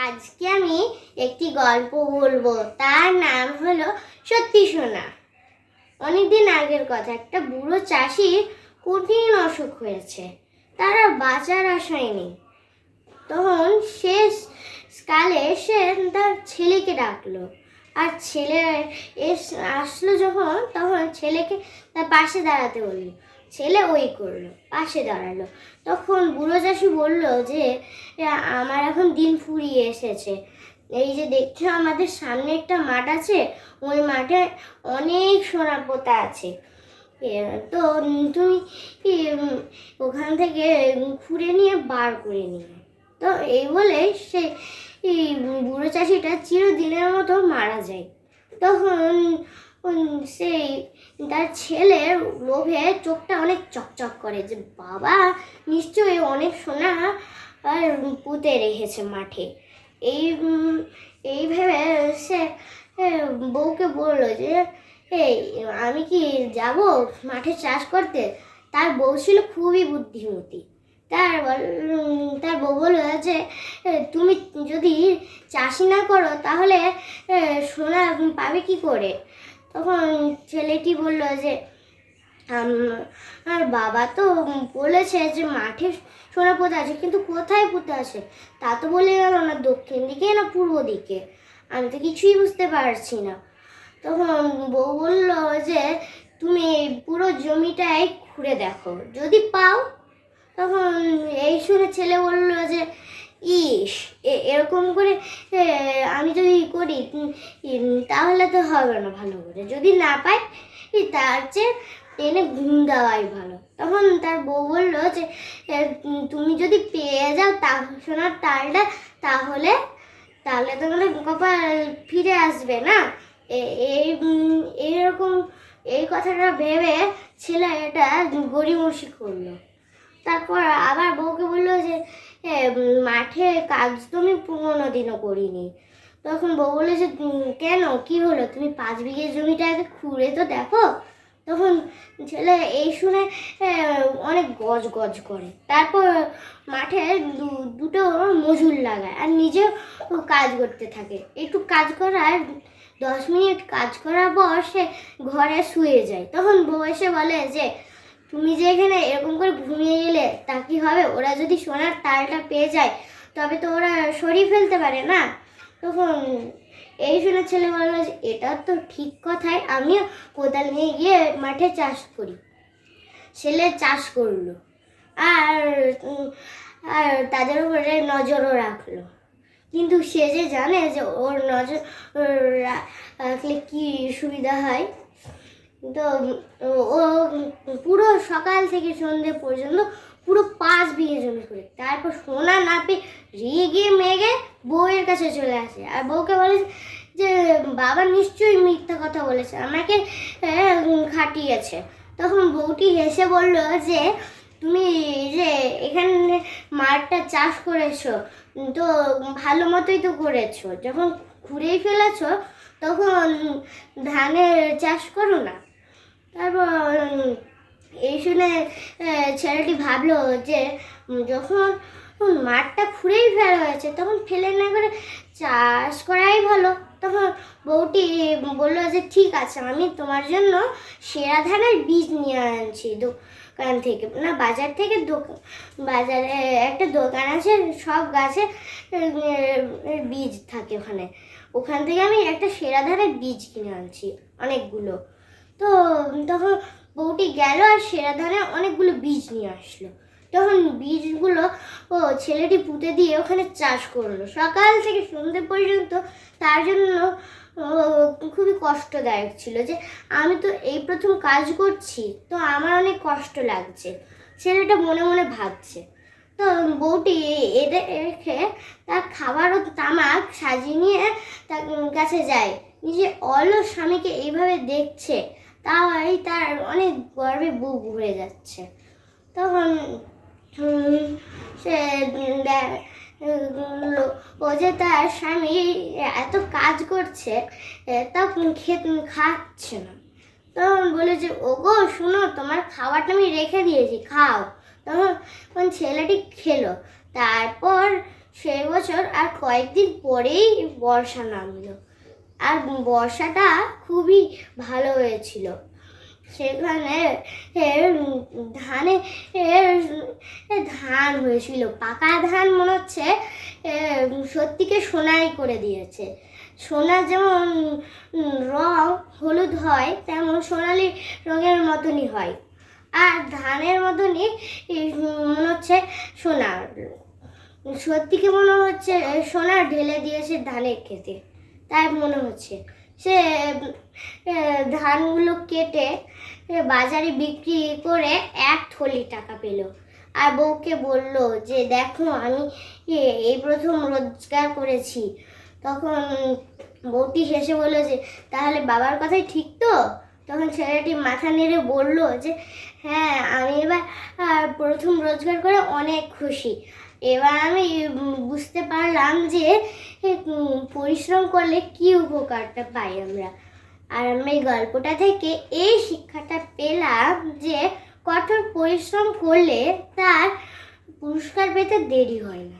আজকে আমি একটি গল্প বলবো। তার নাম হলো সত্যি সোনা। অনেকদিন আগের কথা, একটা বুড়ো চাষির কঠিন অসুখ হয়েছে। তার আর বাঁচার আশাই নেই। তখন শেষ কালে সে তার ছেলেকে ডাকলো, আর ছেলে আসলো যখন, তখন ছেলেকে তার পাশে দাঁড়াতে বললো। ছেলে ওই করলো, পাশে দাঁড়ালো। তখন বুড়ো চাষি বলল যে আমার এখন দিন ফুরিয়ে এসেছে। এই যে দেখছো, আমাদের সামনে একটা মাঠ আছে, ওই মাঠে অনেক সোনা পোতা আছে। তো তুমি ওখান থেকে খুঁড়ে নিয়ে বার করে নিয়ে। তো এই বলে সে বুড়ো চাষিটা চিরদিনের মতো মারা যায়। তখন সেই তার ছেলের লোভে চোখটা অনেক চকচক করে, যে বাবা নিশ্চয়ই অনেক সোনা আর পুঁতে রেখেছে মাঠে। এই ভেবে সে বউকে বলল যে এই আমি কি যাব মাঠে চাষ করতে। তার বউ ছিল খুবই বুদ্ধিমতী। তার বউ বলল যে তুমি যদি চাষই না করো তাহলে সোনা পাবে কি করে। তখন ছেলেটি বলল যে আর বাবা তো বলেছে যে মাঠে সোনা পুঁতে আছে, কিন্তু কোথায় পুঁতে আছে তা তো বলে গেল না, দক্ষিণ দিকে না পূর্ব দিকে, আমি তো কিছুই বুঝতে পারছি না। তখন বউ বলল যে তুমি পুরো জমিটাই ঘুরে দেখো, যদি পাও। তখন এই শুনে ছেলে বলল যে ইস, এরকম করে আমি যদি করি তাহলে তো হবে না ভালো করে, যদি না পাই তার চেয়ে টেনে ঘুম দেওয়াই ভালো। তখন তার বউ বলল যে তুমি যদি পেয়ে যাও তা সোনার তালটা, তাহলে তোমাদের কপাল ফিরে আসবে না। এইরকম এই কথাটা ভেবে ছেলে এটা গড়িমসি করলো। তারপর আবার বউকে বললো যে মাঠে কাজ তো আমি কোনোদিনও করিনি। তখন বউ বললো যে কেন, কি হলো, তুমি 5 বিঘে জমিটা আগে খুঁড়ে তো দেখো। তখন ছেলে এই শুনে অনেক গজ গজ করে। তারপর মাঠে দুটো মজুর লাগায় আর নিজে কাজ করতে থাকে। একটু কাজ করার 10 মিনিট কাজ করার পর সে ঘরে শুয়ে যায়। তখন বউ এসে বলে যে তুমি যে এখানে এরকম করে ঘুমিয়ে গেলে তা কি হবে, ওরা যদি সোনার তালটা পেয়ে যায় তবে তো ওরা সরিয়ে ফেলতে পারে না। তখন এই শুনে ছেলে বলল যে এটা তো ঠিক কথাই, আমিও কোদাল নিয়ে গিয়ে মাঠে চাষ করি। ছেলে চাষ করলো আর আর তাদের উপরে নজরও রাখলো। কিন্তু সে যে জানে যে ওর নজর রাখলে কি সুবিধা হয়। তো ও পুরো সকাল থেকে সন্ধ্যে পর্যন্ত পুরো 5 বিঘে জমি করে, তারপর সোনা না পেয়ে রেগে মেগে বউয়ের কাছে চলে আসে আর বউকে বলে যে বাবা নিশ্চয়ই মিথ্যা কথা বলেছে, আমাকে খাটিয়েছে। তখন বউটি হেসে বলল যে তুমি যে এখানে মাঠটা চাষ করেছো তো ভালো মতোই তো করেছো, যখন ঘুরেই ফেলেছো তখন ধানের চাষ করো না। তারপর এই শুনে ছেলেটি ভাবলো যে যখন মাঠটা খুঁড়েই ফেলা হয়েছে তখন ফেলে না করে চাষ করাই ভালো। তখন বউটি বললো যে ঠিক আছে, আমি তোমার জন্য সেরা ধানের বীজ নিয়ে আনছি দোকান থেকে, না বাজার থেকে। বাজারে একটা দোকান আছে, সব গাছে বীজ থাকে ওখান থেকে আমি একটা সেরা ধানের বীজ কিনে আনছি অনেকগুলো। তো তখন বউটি গেল আর সেরা ধানের অনেকগুলো বীজ নিয়ে আসলো। তখন বীজগুলো ছেলেটি পুঁতে দিয়ে ওখানে চাষ করলো সকাল থেকে সন্ধ্যে পর্যন্ত। তার জন্য খুবই কষ্টদায়ক ছিল যে আমি তো এই প্রথম কাজ করছি, তো আমার অনেক কষ্ট লাগছে, ছেলেটা মনে মনে ভাবছে। তো বউটি এটা রেখে তার খাবার ও তামাক সাজিয়ে নিয়ে তার কাছে যায়। নিজে অলস স্বামীকে এইভাবে দেখছে, তাই তার অনেক গর্বে বুক ভরে যাচ্ছে। তখন সে ও যে তার স্বামী এত কাজ করছে তা খাচ্ছে না। তখন বলে যে ওগো শুনো, তোমার খাবারটা আমি রেখে দিয়েছি, খাও। তখন ছেলেটি খেলো। তারপর সেই বছর আর কয়েকদিন পরেই বর্ষা নামলো, আর বর্ষাটা খুবই ভালো হয়েছিল। সেখানে ধানে ধান হয়েছিল, পাকা ধান মনে হচ্ছে সত্যিকে সোনাই করে দিয়েছে। সোনা যেমন রং হলুদ হয়, তেমন সোনালি রঙের মতনই হয়, আর ধানের মতনই মনে হচ্ছে সোনা। সত্যিকে মনে হচ্ছে সোনা ঢেলে দিয়েছে ধানের খেতে, তাই মনে হচ্ছে। সে ধানগুলো কেটে বাজারে বিক্রি করে 1 থলি টাকা পেল, আর বউকে বলল যে দেখো আমি এই প্রথম রোজগার করেছি। তখন বউটি হেসে বলল যে তাহলে বাবার কথাই ঠিক তো? তখন ছেলেটি মাথা নেড়ে বলল যে হ্যাঁ, আমি এবার প্রথম রোজগার করে অনেক খুশি। এবার আমি বুঝতে পারলাম যে পরিশ্রম করলে কি উপকারটা পাই আমরা। আর আমরা এই গল্পটা থেকে এই শিক্ষাটা পেলাম যে কঠোর পরিশ্রম করলে তার পুরস্কার পেতে দেরি হয় না।